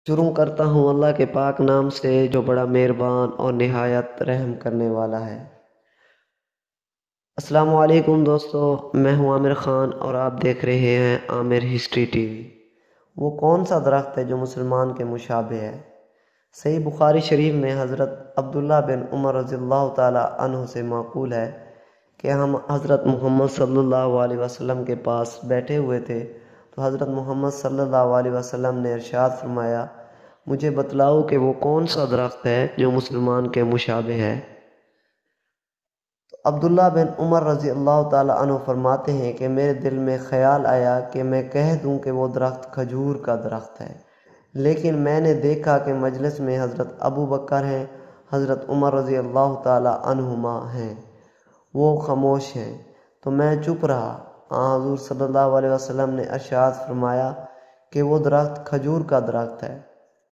شروع کرتا ہوں اللہ کے پاک نام سے جو بڑا مہربان اور نہایت رحم کرنے والا ہے۔ السلام علیکم دوستو، میں ہوں عامر خان اور آپ دیکھ رہے ہیں عامر ہسٹری ٹی وی۔ وہ کون سا درخت ہے جو مسلمان کے مشابہ ہے؟ صحیح بخاری شریف میں حضرت عبداللہ بن عمر رضی اللہ تعالی عنہ سے منقول ہے کہ ہم حضرت محمد صلی اللہ علیہ وسلم کے پاس بیٹھے ہوئے تھے تو حضرت محمد صلی اللہ علیہ وسلم نے ارشاد فرمایا، مجھے بتلاؤ کہ وہ کون سا درخت ہے جو مسلمان کے مشابہ ہے۔ تو عبداللہ بن عمر رضی اللہ تعالی عنہ فرماتے ہیں کہ میرے دل میں خیال آیا کہ میں کہہ دوں کہ وہ درخت کھجور کا درخت ہے، لیکن میں نے دیکھا کہ مجلس میں حضرت ابو بکر ہیں، حضرت عمر رضی اللہ تعالی عنہما ہیں، وہ خاموش ہیں، تو میں چپ رہا۔ حضور صلی اللہ علیہ وسلم نے ارشاد فرمایا کہ وہ درخت کھجور کا درخت ہے۔